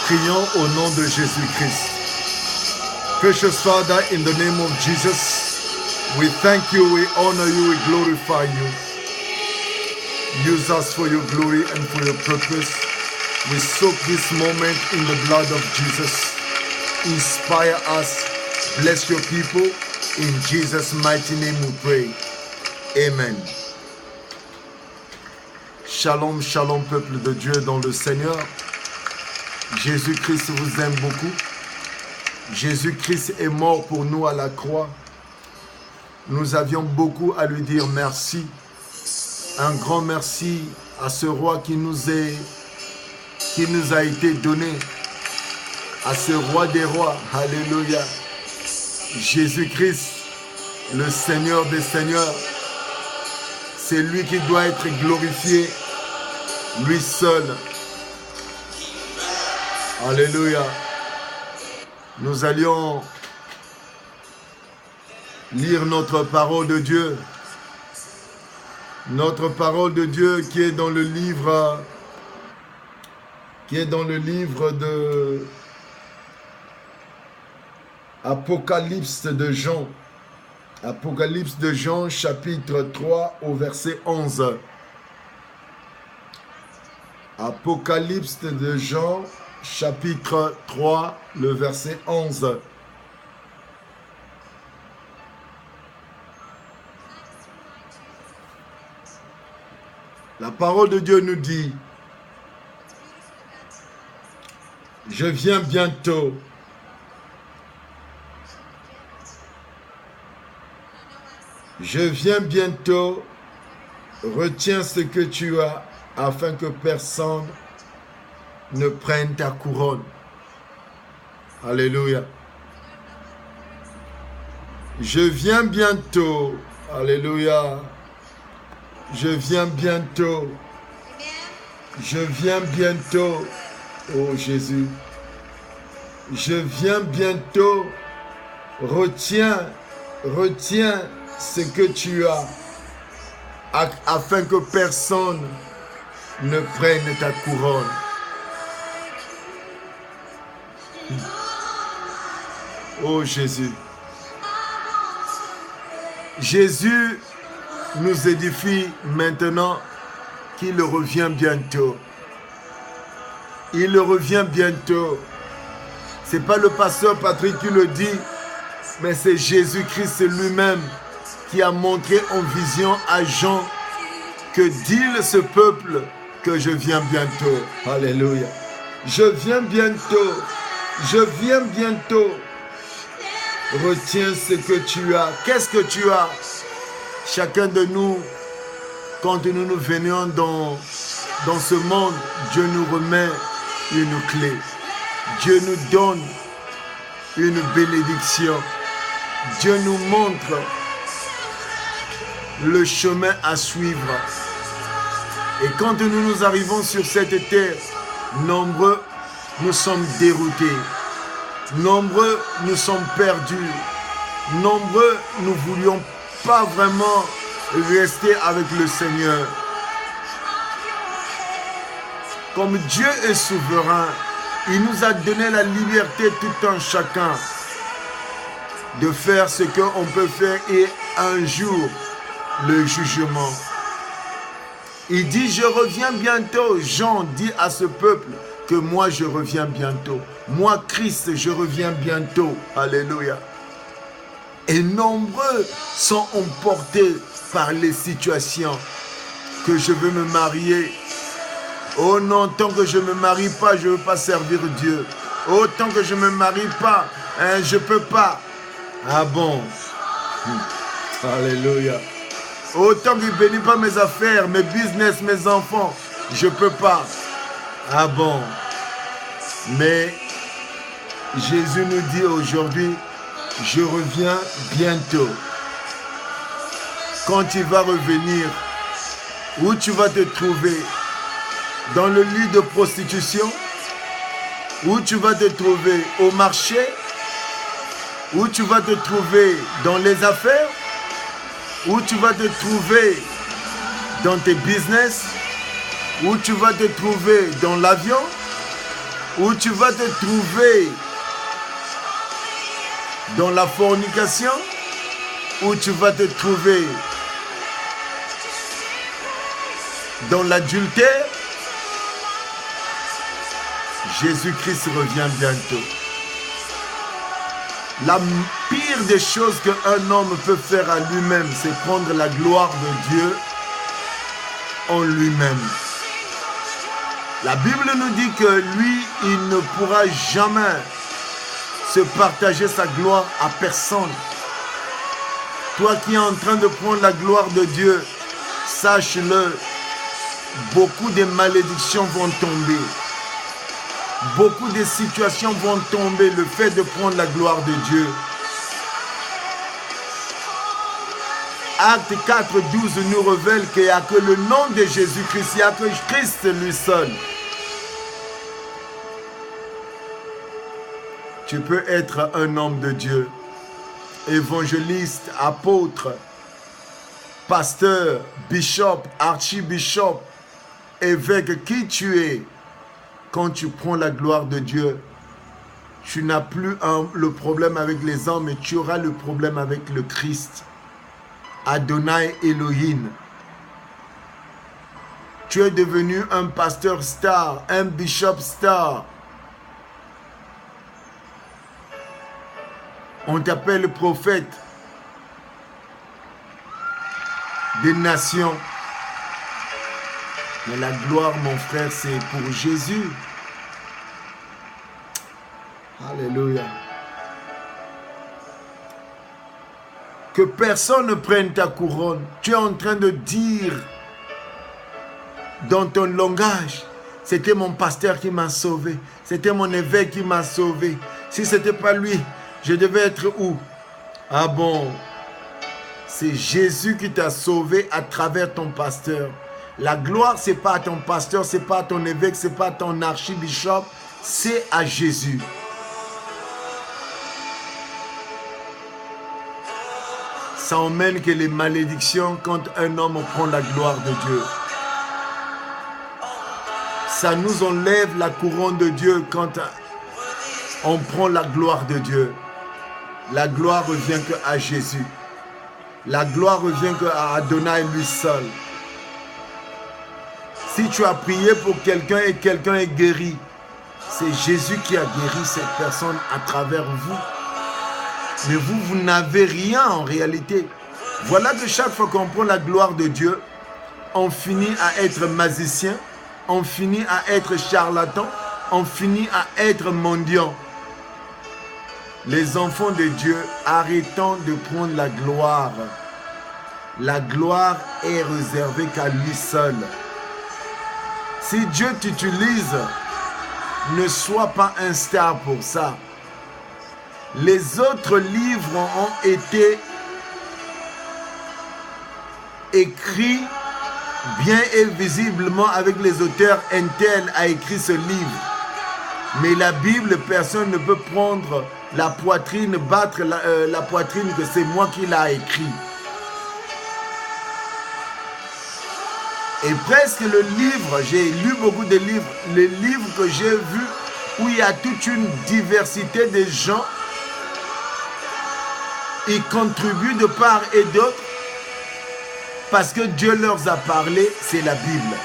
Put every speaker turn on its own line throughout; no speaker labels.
Prions au nom de Jésus-Christ. Precious Father, in the name of Jesus, we thank you, we honor you, we glorify you. Use us for your glory and for your purpose. We soak this moment in the blood of Jesus. Inspire us. Bless your people. In Jesus' mighty name we pray. Amen. Shalom, shalom, peuple de Dieu dans le Seigneur. Jésus-Christ vous aime beaucoup. Jésus-Christ est mort pour nous à la croix. Nous avions beaucoup à lui dire merci. Un grand merci à ce roi qui nous a été donné. À ce roi des rois. Alléluia. Jésus-Christ, le Seigneur des Seigneurs. C'est lui qui doit être glorifié. Lui seul. Alléluia. Nous allions lire notre parole de Dieu. Notre parole de Dieu qui est dans le livre de Apocalypse de Jean. Apocalypse de Jean, chapitre 3 au verset 11. Apocalypse de Jean, chapitre 3, le verset 11. La parole de Dieu nous dit, « Je viens bientôt. Je viens bientôt. Retiens ce que tu as afin que personne ne prenne ta couronne. » Alléluia. Je viens bientôt. Alléluia. Je viens bientôt. Je viens bientôt. Oh Jésus. Je viens bientôt. Retiens ce que tu as afin que personne ne prenne ta couronne. Oh Jésus. Jésus nous édifie maintenant qu'il revient bientôt. Il revient bientôt. Ce n'est pas le pasteur Patrick qui le dit, mais c'est Jésus-Christ lui-même qui a montré en vision à Jean que dit ce peuple que je viens bientôt. Alléluia. Je viens bientôt. Je viens bientôt. Retiens ce que tu as. Qu'est-ce que tu as? Chacun de nous, quand nous venions dans ce monde, Dieu nous remet une clé. Dieu nous donne une bénédiction. Dieu nous montre le chemin à suivre. Et quand nous arrivons sur cette terre, nombreux nous sommes déroutés. Nombreux nous sommes perdus. Nombreux nous voulions pas vraiment rester avec le Seigneur. Comme Dieu est souverain, il nous a donné la liberté tout un chacun de faire ce qu'on peut faire et un jour le jugement. Il dit, je reviens bientôt. Jean dit à ce peuple que moi je reviens bientôt. Moi Christ, je reviens bientôt. Alléluia. Et nombreux sont emportés par les situations. Que je veux me marier. Oh non, tant que je ne me marie pas, je ne veux pas servir Dieu. Oh, tant que je ne me marie pas, je ne peux pas. Ah bon? Alléluia. Oh, tant qu'il ne bénit pas mes affaires, mes business, mes enfants, je ne peux pas. Ah bon? Mais Jésus nous dit aujourd'hui, je reviens bientôt. Quand tu vas revenir, où tu vas te trouver? Dans le lit de prostitution? Où tu vas te trouver? Au marché? Où tu vas te trouver? Dans les affaires? Où tu vas te trouver? Dans tes business? Où tu vas te trouver? Dans l'avion? où tu vas te trouver dans la fornication, où tu vas te trouver dans l'adultère, Jésus-Christ revient bientôt. La pire des choses qu'un homme peut faire à lui-même, c'est prendre la gloire de Dieu en lui-même. La Bible nous dit que lui, il ne pourra jamais se partager sa gloire à personne. Toi qui es en train de prendre la gloire de Dieu, sache-le, beaucoup de malédictions vont tomber. Beaucoup de situations vont tomber, le fait de prendre la gloire de Dieu. Acte 4, 12 nous révèle qu'il n'y a que le nom de Jésus-Christ, il n'y a que Christ lui seul. Tu peux être un homme de Dieu, évangéliste, apôtre, pasteur, bishop, archibishop, évêque, qui tu es. Quand tu prends la gloire de Dieu, tu n'as plus le problème avec les hommes, mais tu auras le problème avec le Christ. Adonai Elohim. Tu es devenu un pasteur star, un bishop star. On t'appelle prophète des nations. Mais la gloire, mon frère, c'est pour Jésus. Alléluia. Que personne ne prenne ta couronne. Tu es en train de dire dans ton langage, c'était mon pasteur qui m'a sauvé. C'était mon évêque qui m'a sauvé. Si ce n'était pas lui, je devais être où? Ah bon? C'est Jésus qui t'a sauvé à travers ton pasteur. La gloire, ce n'est pas à ton pasteur, ce n'est pas à ton évêque, ce n'est pas à ton archibishop, c'est à Jésus. Ça emmène que les malédictions quand un homme prend la gloire de Dieu. Ça nous enlève la couronne de Dieu quand on prend la gloire de Dieu. La gloire revient qu'à Jésus. La gloire revient qu'à Adonai lui seul. Si tu as prié pour quelqu'un et quelqu'un est guéri, c'est Jésus qui a guéri cette personne à travers vous. Mais vous, vous n'avez rien en réalité. Voilà que chaque fois qu'on prend la gloire de Dieu, on finit à être magicien, on finit à être charlatan, on finit à être mendiant. Les enfants de Dieu, arrêtons de prendre la gloire. La gloire est réservée qu'à lui seul. Si Dieu t'utilise, ne sois pas un star pour ça. Les autres livres ont été écrits bien et visiblement avec les auteurs. Un tel a écrit ce livre. Mais la Bible, personne ne peut prendre la poitrine, battre la poitrine que c'est moi qui l'ai écrit. Et presque le livre, j'ai lu beaucoup de livres, les livres que j'ai vus où il y a toute une diversité de gens, ils contribuent de part et d'autre parce que Dieu leur a parlé, c'est la Bible.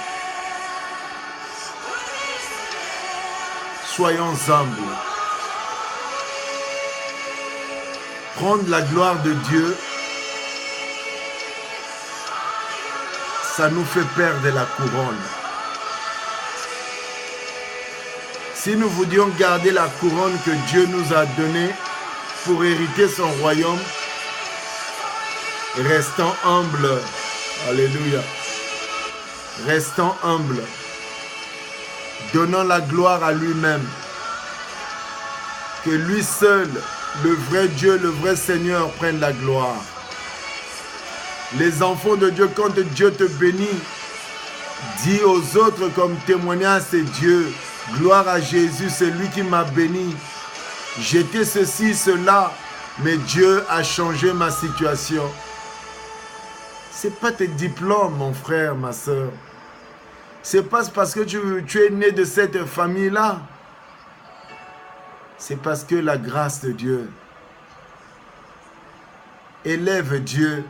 Soyons humbles. Prendre la gloire de Dieu, ça nous fait perdre la couronne. Si nous voulions garder la couronne que Dieu nous a donnée pour hériter son royaume, restons humbles. Alléluia. Restons humbles. Donnons la gloire à lui-même. Que lui seul, le vrai Dieu, le vrai Seigneur, prenne la gloire. Les enfants de Dieu, quand Dieu te bénit, dis aux autres comme témoignage, c'est Dieu. Gloire à Jésus, c'est lui qui m'a béni. J'étais ceci, cela, mais Dieu a changé ma situation. Ce n'est pas tes diplômes, mon frère, ma soeur. Ce n'est pas parce que tu es né de cette famille-là. c'est parce que la grâce de Dieu élève Dieu.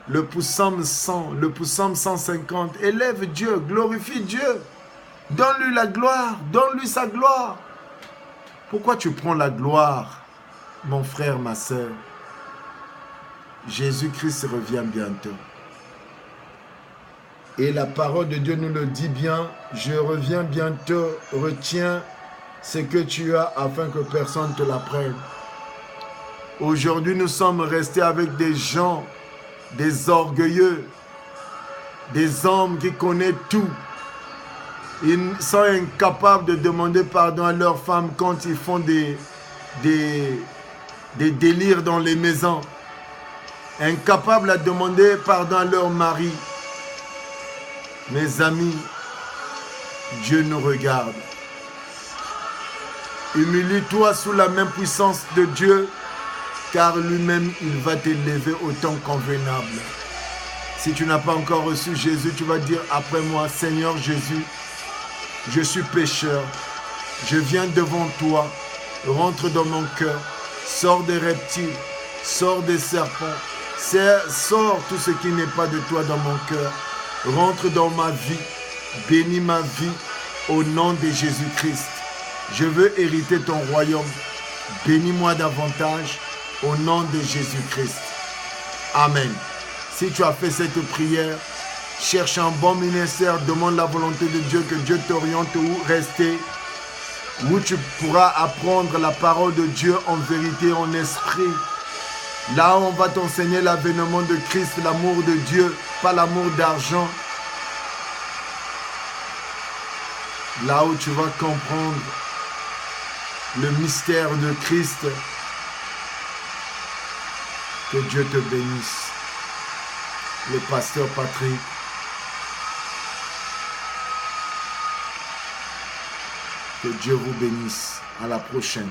Le psaume 100, le psaume 150, élève Dieu, glorifie Dieu. Donne-lui la gloire, donne-lui sa gloire. Pourquoi tu prends la gloire, mon frère, ma soeur? Jésus-Christ revient bientôt. Et la parole de Dieu nous le dit bien, je reviens bientôt, retiens ce que tu as afin que personne ne te l'apprenne. Aujourd'hui, nous sommes restés avec des gens, des orgueilleux, des hommes qui connaissent tout. Ils sont incapables de demander pardon à leurs femmes quand ils font des délires dans les maisons. Incapables à demander pardon à leur mari. Mes amis, Dieu nous regarde. Humilie-toi sous la même puissance de Dieu, car lui-même, il va t'élever au temps convenable. Si tu n'as pas encore reçu Jésus, tu vas dire après moi, Seigneur Jésus, je suis pécheur, je viens devant toi, rentre dans mon cœur, sors des reptiles, sors des serpents, sors tout ce qui n'est pas de toi dans mon cœur, rentre dans ma vie, bénis ma vie au nom de Jésus-Christ. Je veux hériter ton royaume, bénis-moi davantage au nom de Jésus-Christ. Amen. Si tu as fait cette prière, cherche un bon ministère, demande la volonté de Dieu, que Dieu t'oriente où rester, où tu pourras apprendre la parole de Dieu en vérité, en esprit. Là où on va t'enseigner l'avènement de Christ, l'amour de Dieu, pas l'amour d'argent. Là où tu vas comprendre le mystère de Christ. Que Dieu te bénisse. Le pasteur Patrick. Que Dieu vous bénisse. À la prochaine.